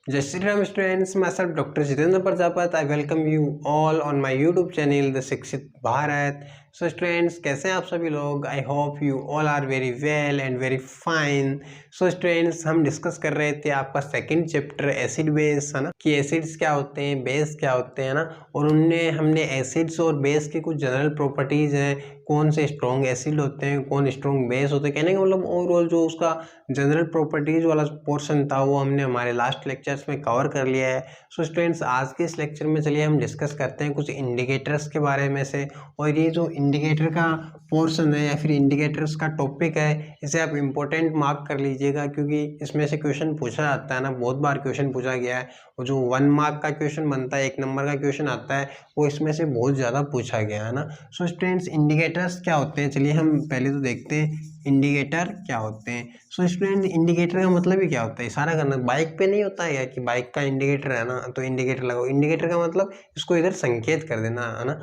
जय Shri Ram students, myself doctor Jitendra Prajapat. I welcome you all on my YouTube channel the Shikshit Bharat. So students, कैसे हैं आप सभी लोग? I hope you all are very well and very fine. So students, हम discuss कर रहे थे आपका सेकंड चैप्टर एसिड बेस, है ना, कि एसिड्स क्या होते हैं, बेस क्या होते हैं ना, और उनने हमने एसिड्स और बेस की कुछ जनरल प्रॉपर्टीज हैं, कौन से स्ट्रॉन्ग एसिड होते हैं, कौन स्ट्रॉन्ग बेस होते हैं, कहने का मतलब ओवरऑल जो उसका जनरल प्रॉपर्टीज वाला पोर्शन था वो हमने हमारे लास्ट लेक्चर्स में कवर कर लिया है। सो स्टूडेंट्स, आज के इस लेक्चर में चलिए हम डिस्कस करते हैं कुछ इंडिकेटर्स के बारे में से। और ये जो इंडिकेटर का पोर्शन है या फिर इंडिकेटर्स का टॉपिक है, इसे आप इम्पोर्टेंट मार्क कर लीजिएगा, क्योंकि इसमें से क्वेश्चन पूछा जाता है ना, बहुत बार क्वेश्चन पूछा गया है। और जो 1 मार्क का क्वेश्चन बनता है, 1 नंबर का क्वेश्चन आता है, वो इसमें से बहुत ज़्यादा पूछा गया है ना। सो स्टूडेंट्स, इंडिकेटर्स क्या होते हैं, चलिए हम पहले तो देखते हैं इंडिकेटर क्या होते हैं। सो स्टूडेंट, इंडिकेटर का मतलब ही क्या होता है? इशारा करना। बाइक पे नहीं होता है कि बाइक का इंडिकेटर है ना, तो इंडिकेटर लगाओ। इंडिकेटर का मतलब इसको इधर संकेत कर देना, है ना,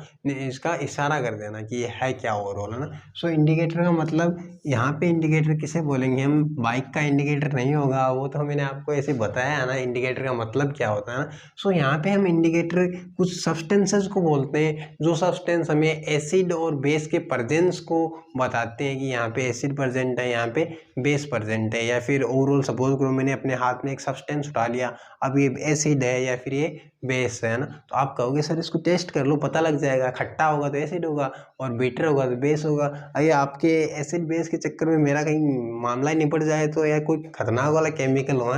इसका इशारा कर देना कि ये है क्या ओवरऑल, है ना। सो इंडिकेटर का मतलब, यहाँ पे इंडिकेटर किसे बोलेंगे हम? बाइक का इंडिकेटर नहीं होगा, वो तो मैंने आपको ऐसे बताया है ना इंडिकेटर का मतलब क्या होता है ना। सो यहाँ पे हम इंडिकेटर कुछ सब्सटेंसेस को बोलते हैं, जो सब्सटेंस हमें एसिड और बेस के प्रेजेंस को बताते हैं कि यहाँ पे एसिड प्रेजेंट है, यहाँ पे बेस प्रेजेंट है। या फिर ओवरऑल सपोज करो मैंने अपने हाथ में एक सब्सटेंस उठा लिया, अब ये एसिड है या फिर ये बेस है ना, तो आप कहोगे सर इसको टेस्ट कर लो, पता लग जाएगा, खट्टा होगा तो एसिड होगा और बीटर होगा तो बेस होगा। अरे आपके एसिड बेस के चक्कर में मेरा कहीं मामला ही निपट जाए तो, या कोई खतरनाक वाला केमिकल हो।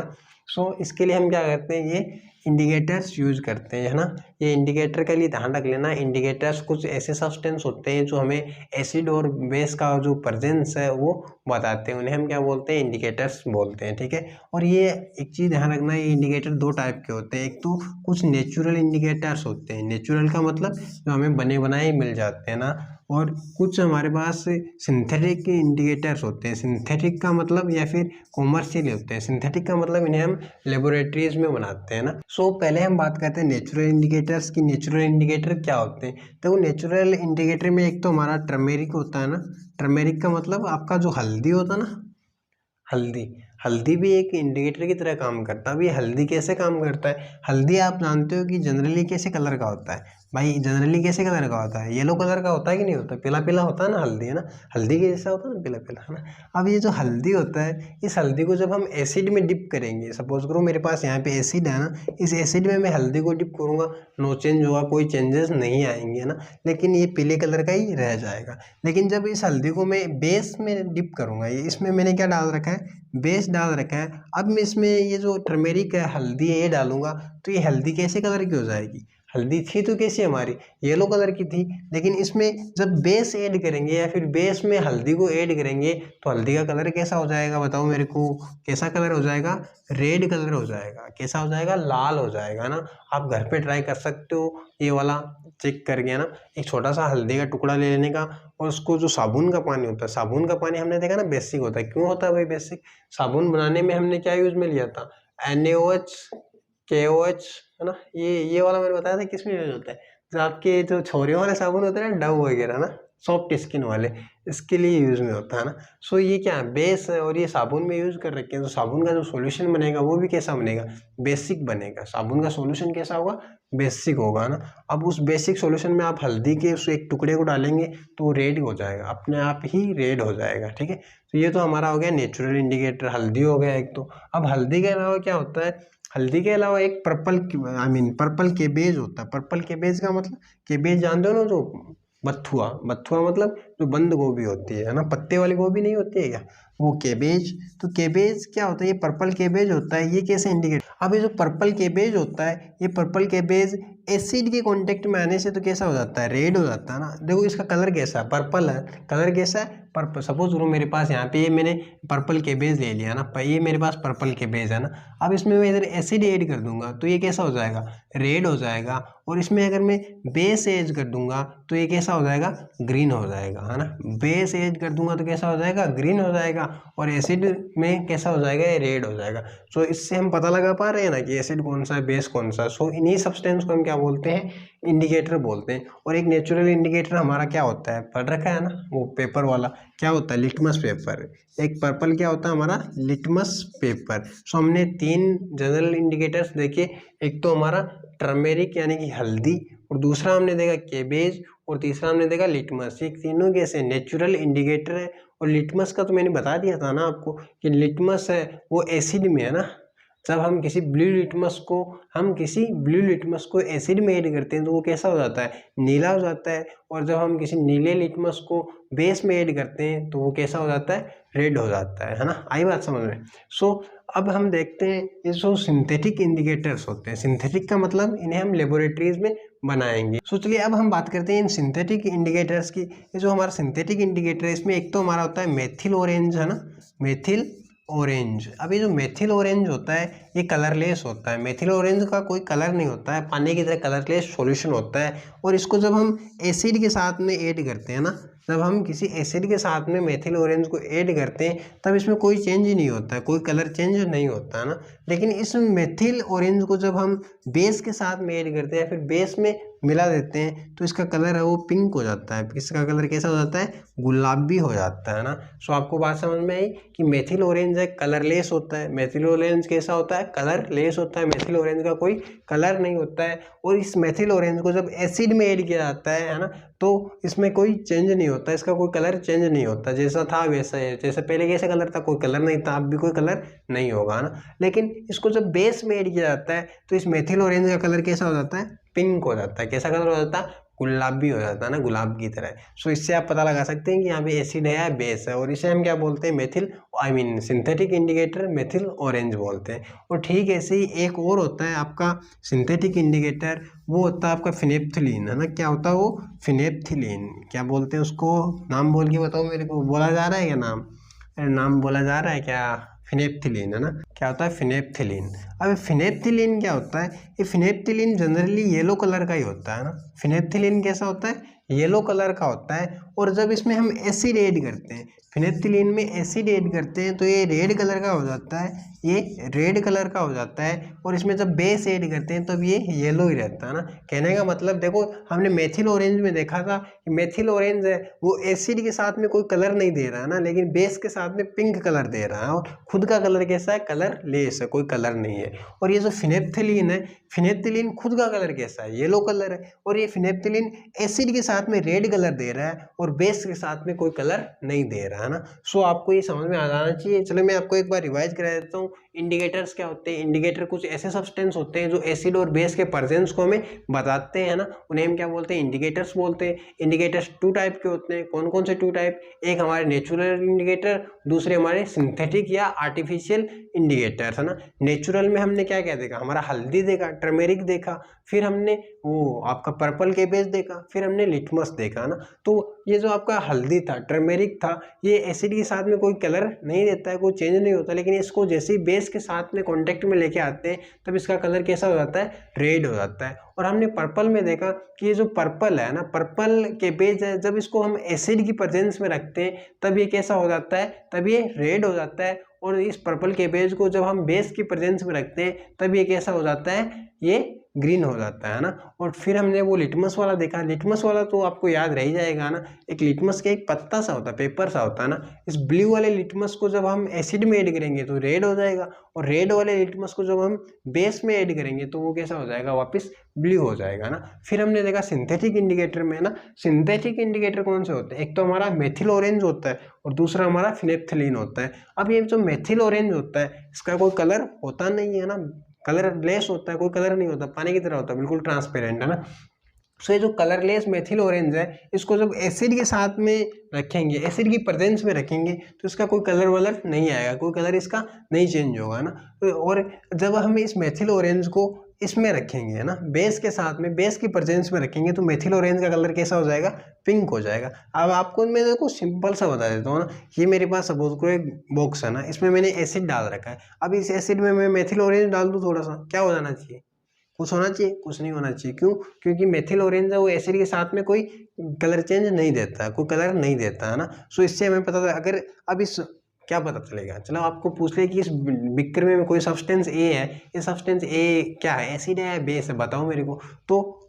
सो इसके लिए हम क्या करते हैं, ये इंडिकेटर्स यूज करते हैं, है ना। ये इंडिकेटर के लिए ध्यान रख लेना, इंडिकेटर्स कुछ ऐसे सब्सटेंस होते हैं जो हमें एसिड और बेस का जो प्रेजेंस है वो बताते हैं, उन्हें हम क्या बोलते हैं? इंडिकेटर्स बोलते हैं, ठीक है। और ये एक चीज़ ध्यान रखना, ये इंडिकेटर 2 टाइप के होते हैं। एक तो कुछ नेचुरल इंडिकेटर्स होते हैं, नेचुरल का मतलब जो हमें बने बनाए मिल जाते हैं ना, और कुछ हमारे पास सिंथेटिक इंडिकेटर्स होते हैं। सिंथेटिक का मतलब या फिर कॉमर्शियल होते हैं। सिंथेटिक का मतलब इन्हें हम लेबोरेटरीज में बनाते हैं ना। सो पहले हम बात करते हैं नेचुरल इंडिकेटर्स की। नेचुरल इंडिकेटर क्या होते हैं? तो नेचुरल इंडिकेटर में एक तो हमारा टर्मेरिक होता है ना। टर्मेरिक का मतलब आपका जो हल्दी होता है ना, हल्दी, हल्दी भी एक इंडिकेटर की तरह काम करता है। अभी हल्दी कैसे काम करता है? हल्दी आप जानते हो कि जनरली कैसे कलर का होता है भाई? जनरली कैसे कलर का होता है? येलो कलर का होता है कि नहीं होता? पीला पीला होता है ना हल्दी, है ना। हल्दी के जैसा होता है ना, पीला पीला, है ना। अब ये जो हल्दी होता है, इस हल्दी को जब हम एसिड में डिप करेंगे, सपोज करो मेरे पास यहाँ पे एसिड है ना, इस एसिड में मैं हल्दी को डिप करूँगा, नो चेंज होगा, कोई चेंजेस नहीं आएंगे, है ना, लेकिन ये पीले कलर का ही रह जाएगा। लेकिन जब इस हल्दी को मैं बेस में डिप करूँगा, ये इसमें मैंने क्या डाल रखा है? बेस डाल रखा है। अब मैं इसमें ये जो टर्मेरिक है, हल्दी है, ये डालूंगा, तो ये हल्दी कैसे कलर की हो जाएगी? हल्दी थी तो कैसी हमारी? येलो कलर की थी। लेकिन इसमें जब बेस ऐड करेंगे या फिर बेस में हल्दी को ऐड करेंगे, तो हल्दी का कलर कैसा हो जाएगा? बताओ मेरे को, कैसा कलर हो जाएगा? रेड कलर हो जाएगा। कैसा हो जाएगा? लाल हो जाएगा ना। आप घर पे ट्राई कर सकते हो ये वाला, चेक करके ना। एक छोटा सा हल्दी का टुकड़ा ले लेने का, और उसको जो साबुन का पानी होता है, साबुन का पानी हमने देखा ना बेसिक होता है। क्यों होता है भाई बेसिक? साबुन बनाने में हमने क्या यूज में लिया था? NaOH, KOH, है ना। ये वाला मैंने बताया था किस में यूज होता है? जो आपके जो छोरियों वाले साबुन होते हैं ना, डव वगैरह ना, सॉफ्ट स्किन वाले, इसके लिए यूज में होता है ना। सो ये क्या है? बेस है, और ये साबुन में यूज कर रखे हैं, तो साबुन का जो सॉल्यूशन बनेगा वो भी कैसा बनेगा? बेसिक बनेगा। साबुन का सॉल्यूशन कैसा होगा? बेसिक होगा ना। अब उस बेसिक सॉल्यूशन में आप हल्दी के उस एक टुकड़े को डालेंगे तो रेड हो जाएगा, अपने आप ही रेड हो जाएगा, ठीक है। तो ये तो हमारा हो गया नेचुरल इंडिकेटर, हल्दी हो गया एक तो। अब हल्दी के अलावा क्या होता है? हल्दी के अलावा एक पर्पल, पर्पल केबेज होता है। पर्पल केबेज का मतलब, केबेज जानते हो ना, जो बथुआ, बथुआ मतलब जो बंद गोभी होती है ना, पत्ते वाली गोभी नहीं होती है क्या, वो केबेज। तो केबेज क्या होता है? ये पर्पल केबेज होता है। ये कैसे इंडिकेट? अब ये जो पर्पल केबेज होता है, ये पर्पल केबेज एसिड के कांटेक्ट में आने से तो कैसा हो जाता है? रेड हो जाता है ना। देखो इसका कलर कैसा है? पर्पल है। कलर कैसा है? पर्पल। सपोज करो मेरे पास यहाँ पे ये मैंने पर्पल केबेज ले लिया ना, ये मेरे पास पर्पल केबेज है ना। अब इसमें मैं इधर एसिड ऐड कर दूंगा तो ये कैसा हो जाएगा? रेड हो जाएगा। और इसमें अगर मैं बेस ऐड कर दूंगा तो ये कैसा हो जाएगा? ग्रीन हो जाएगा, है ना। बेस ऐड कर दूंगा तो कैसा हो जाएगा? ग्रीन हो जाएगा। और एसिड में कैसा हो जाएगा? ये रेड हो जाएगा। सो इससे हम पता लगा पा रहे हैं ना कि एसिड कौन सा है, बेस कौन सा है। सो इन्हीं सब्सटेंस को हम क्या क्या बोलते हैं, इंडिकेटर बोलते हैं। और एक नेचुरल इंडिकेटर हमारा क्या होता है, पढ़ रखा है ना वो पेपर वाला, क्या होता है, लिटमस पेपर। एक पर्पल क्या होता है हमारा, लिटमस पेपर। सो हमने 3 जनरल इंडिकेटर्स देखे, एक तो हमारा टर्मेरिक यानी कि हल्दी, और दूसरा हमने देखा केबेज, और तीसरा हमने देखा लिटमस। ये तीनों कैसे नेचुरल इंडिकेटर है। और लिटमस का तो मैंने बता दिया था ना आपको कि लिटमस है वो एसिड में है ना। जब हम किसी ब्लू लिटमस को एसिड में ऐड करते हैं तो वो कैसा हो जाता है, नीला हो जाता है। और जब हम किसी नीले लिटमस को बेस में ऐड करते हैं तो वो कैसा हो जाता है, रेड हो जाता है ना। आई बात समझ में। सो अब हम देखते हैं ये जो सिंथेटिक इंडिकेटर्स होते हैं, सिंथेटिक का मतलब इन्हें हम लेबोरेटरीज में बनाएंगे। सो चलिए अब हम बात करते हैं इन सिंथेटिक इंडिकेटर्स की। ये जो हमारा सिंथेटिक इंडिकेटर है इसमें एक तो हमारा होता है मेथिल ऑरेंज, है ना, मेथिल ऑरेंज। अब ये जो मेथिल ऑरेंज होता है ये कलरलेस होता है। मेथिल ऑरेंज का कोई कलर नहीं होता है, पानी की तरह कलरलेस सॉल्यूशन होता है। और इसको जब हम एसिड के साथ में ऐड करते हैं ना, जब हम किसी एसिड के साथ में मेथिल ऑरेंज को ऐड करते हैं तब इसमें कोई चेंज नहीं होता है, कोई कलर चेंज नहीं होता है ना। लेकिन इस मेथिल ऑरेंज को जब हम बेस के साथ में ऐड करते हैं, फिर बेस में मिला देते हैं तो इसका कलर है वो पिंक हो जाता है। इसका कलर कैसा हो जाता है, गुलाबी हो जाता है ना। सो आपको बात समझ में आई कि मेथिल ऑरेंज है कलरलेस होता है। मेथिल ऑरेंज कैसा होता है, कलरलेस होता है। मेथिल ऑरेंज का कोई कलर नहीं होता है। और इस मेथिल ऑरेंज को जब एसिड में ऐड किया जाता है ना, तो इसमें कोई चेंज नहीं होता, इसका कोई कलर चेंज नहीं होता, जैसा था वैसा है। जैसे पहले कैसा कलर था, कोई कलर नहीं था, अब भी कोई कलर नहीं होगा ना। लेकिन इसको जब बेस में ऐड किया जाता है तो इस मेथिल ऑरेंज का कलर कैसा हो जाता है, पिंक हो जाता है। कैसा कलर हो जाता है, गुलाबी हो जाता है ना, गुलाब की तरह। सो इससे आप पता लगा सकते हैं कि यहाँ पे एसिड है या बेस है। और इसे हम क्या बोलते हैं, methyl synthetic indicator methyl orange बोलते हैं। और ठीक ऐसे ही एक और होता है आपका सिंथेटिक इंडिकेटर, वो होता है आपका फिनेप्थलीन, है ना। क्या होता है वो, फिनेप्थलीन। क्या बोलते हैं उसको, नाम बोल के बताओ मेरे को, बोला जा रहा है क्या नाम, नाम बोला जा रहा है क्या, फिनेप्थिलीन, है ना। क्या होता है, फिनेप्थिलीन। अब फिनेप्थिलीन क्या होता है, ये फिनेप्थिलीन जनरली येलो कलर का ही होता है ना। फिनेप्थिलीन कैसा होता है, येलो कलर का होता है। और जब इसमें हम एसिड ऐड करते हैं, फिनेप्थिलीन में एसिड ऐड करते हैं तो ये रेड कलर का हो जाता है, ये रेड कलर का हो जाता है। और इसमें जब बेस ऐड करते हैं तब ये येलो ही रहता है ना। कहने का मतलब देखो, हमने मेथिल ऑरेंज में देखा था कि मेथिल ऑरेंज है वो एसिड के साथ में कोई कलर नहीं दे रहा है ना, लेकिन बेस के साथ में पिंक कलर दे रहा है। और खुद का कलर कैसा है, कलर लेस है, कोई कलर नहीं है। और ये जो फिनेप्थिलीन है, फिनेप्थिलीन खुद का कलर कैसा है, येलो कलर है। और ये फिनेप्थिलीन एसिड के साथ में रेड कलर दे रहा है और बेस के साथ में कोई कलर नहीं दे रहा है ना। सो आपको ये समझ में आ जाना चाहिए। चलो मैं आपको एक बार रिवाइज करा देता हूँ। इंडिकेटर्स क्या होते हैं, इंडिकेटर कुछ ऐसे सब्सटेंस होते हैं जो एसिड और बेस के प्रेजेंस को हमें बताते हैं ना, उन्हें हम क्या बोलते हैं, इंडिकेटर्स बोलते हैं। इंडिकेटर्स 2 टाइप के होते हैं। कौन कौन से 2 टाइप, एक हमारे नेचुरल इंडिकेटर, दूसरे हमारे सिंथेटिक या आर्टिफिशियल इंडिकेटर्स, है ना। नेचुरल में हमने क्या क्या देखा, हमारा हल्दी देखा, टर्मेरिक देखा, फिर हमने वो आपका पर्पल केबेज देखा, फिर हमने लिटमस देखा ना। तो ये जो आपका हल्दी था, टर्मेरिक था, ये एसिड के साथ में कोई कलर नहीं देता है, कोई चेंज नहीं होता। लेकिन इसको जैसे ही बेस के साथ में कांटेक्ट में लेके आते हैं तब इसका कलर कैसा हो जाता है, रेड हो जाता है। और हमने पर्पल में देखा कि ये जो पर्पल है ना, पर्पल केबेज है, जब इसको हम एसिड की प्रेजेंस में रखते हैं तब ये कैसा हो जाता है, तब ये रेड हो जाता है। और इस पर्पल केबेज को जब हम बेस की प्रेजेंस में रखते हैं तब ये कैसा हो जाता है, ये ग्रीन हो जाता है ना। और फिर हमने वो लिटमस वाला देखा, लिटमस वाला तो आपको याद रह ही जाएगा ना। एक लिटमस का एक पत्ता सा होता है, पेपर सा होता है ना। इस ब्लू वाले लिटमस को जब हम एसिड में ऐड करेंगे तो रेड हो जाएगा, और रेड वाले लिटमस को जब हम बेस में ऐड करेंगे तो वो कैसा हो जाएगा, वापस ब्लू हो जाएगा ना। फिर हमने देखा सिंथेटिक इंडिकेटर में ना, सिंथेटिक इंडिकेटर कौन से होते हैं, एक तो हमारा मेथिल ऑरेंज होता है और दूसरा हमारा फिनेप्थिलीन होता है। अब ये जो मेथिल ऑरेंज होता है इसका कोई कलर होता नहीं है ना, कलरलेस होता है, कोई कलर नहीं होता, पानी की तरह होता है, बिल्कुल ट्रांसपेरेंट, है ना। सो ये जो कलरलेस मेथिल ऑरेंज है, इसको जब एसिड के साथ में रखेंगे, एसिड की प्रेजेंस में रखेंगे तो इसका कोई कलर वलर नहीं आएगा, कोई कलर इसका नहीं चेंज होगा ना। और जब हम इस मेथिल ऑरेंज को इसमें रखेंगे, है ना, बेस के साथ में, बेस की प्रेजेंस में रखेंगे तो मेथिल ऑरेंज का कलर कैसा हो जाएगा, पिंक हो जाएगा। अब आपको मैं देखो सिंपल सा बता देता हूँ ना। ये मेरे पास सपोज करो एक बॉक्स है ना, इसमें मैंने एसिड डाल रखा है। अब इस एसिड में मैं मेथिल ऑरेंज डाल दूँ थोड़ा सा, क्या हो जाना चाहिए, कुछ होना चाहिए, कुछ नहीं होना चाहिए। क्यों, क्योंकि मेथिल ऑरेंज है वो एसिड के साथ में कोई कलर चेंज नहीं देता है, कोई कलर नहीं देता है ना। सो इससे हमें पता था, अगर अब इस क्या पता चलेगा? चलो आपको पूछ ले कि इस बिक्कर में कोई सब्सटेंस ए है, ये सब्सटेंस ए क्या है, एसिड है या बेस है, बताओ मेरे को। तो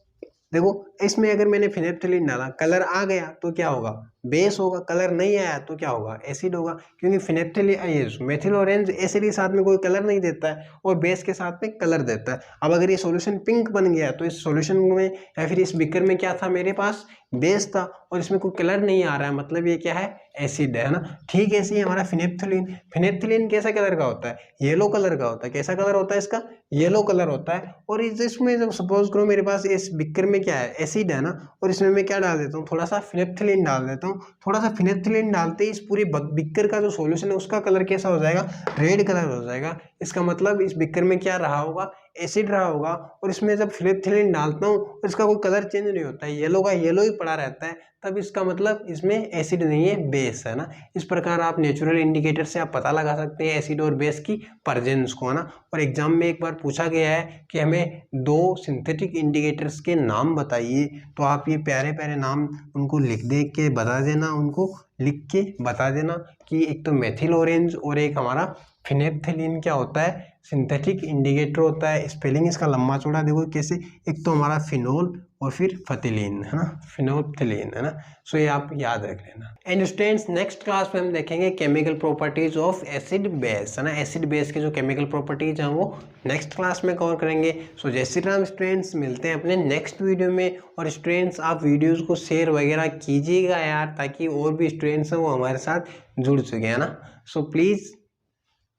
देखो इसमें अगर मैंने फिनेप्थलीन डाला, कलर आ गया तो क्या होगा, बेस होगा। कलर नहीं आया तो क्या होगा, एसिड होगा। क्योंकि फिनेप्थलीन मेथिल ऑरेंज एसिड के साथ में कोई कलर नहीं देता है और बेस के साथ में कलर देता है। अब अगर ये सॉल्यूशन पिंक बन गया तो इस सॉल्यूशन में या फिर इस बिकर में क्या था, मेरे पास बेस था और इसमें कोई कलर नहीं आ रहा है, मतलब ये क्या है, एसिड है ना। ठीक है, ऐसे ही हमारा फिनेप्थलीन, फिनेप्थलीन कैसा कलर का होता है, येलो कलर का होता है। कैसा कलर होता है इसका, येलो कलर होता है। और इसमें जब सपोज करो मेरे पास इस बिकर में क्या है, एसिड है ना, और इसमें मैं क्या डाल देता हूँ, थोड़ा सा फिनेप्थलीन डाल देता हूँ। थोड़ा सा फिनेप्थलीन डालते ही इस पूरी बिकर का जो सॉल्यूशन है उसका कलर कैसा हो जाएगा, रेड कलर हो जाएगा। इसका मतलब इस बिकर में क्या रहा होगा, एसिड रहा होगा। और इसमें जब फिनेप्थलीन डालता हूँ तो इसका कोई कलर चेंज नहीं होता है, येलो का येलो ही पड़ा रहता है, तब इसका मतलब इसमें एसिड नहीं है, बेस है ना। इस प्रकार आप नेचुरल इंडिकेटर से आप पता लगा सकते हैं एसिड और बेस की प्रेजेंस को, है ना। और एग्जाम में एक बार पूछा गया है कि हमें 2 सिंथेटिक इंडिकेटर्स के नाम बताइए, तो आप ये प्यारे प्यारे नाम उनको लिख दे के बता देना, उनको लिख के बता देना कि एक तो मेथिल ऑरेंज और एक हमारा फिनेप्थलीन क्या होता है, सिंथेटिक इंडिकेटर होता है। स्पेलिंग इसका लंबा चौड़ा देखो कैसे, एक तो हमारा फिनोल और फिर फथिलीन, है ना, फिनोप्थलीन, है ना। सो ये आप याद रख लेना। एंड स्टूडेंट्स नेक्स्ट क्लास में हम देखेंगे chemical properties of acid base, है ना। एसिड बेस के जो केमिकल प्रॉपर्टीज हैं वो नेक्स्ट क्लास में कवर करेंगे। सो जय श्री राम स्टूडेंट्स, मिलते हैं अपने नेक्स्ट वीडियो में। और स्टूडेंट्स आप वीडियोज को शेयर वगैरह कीजिएगा यार, ताकि और भी स्टूडेंट्स हैं वो हमारे साथ जुड़ चुके हैं ना। सो प्लीज़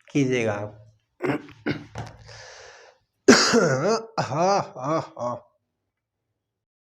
कीजिएगा आप। हाँ हाँ हाँ।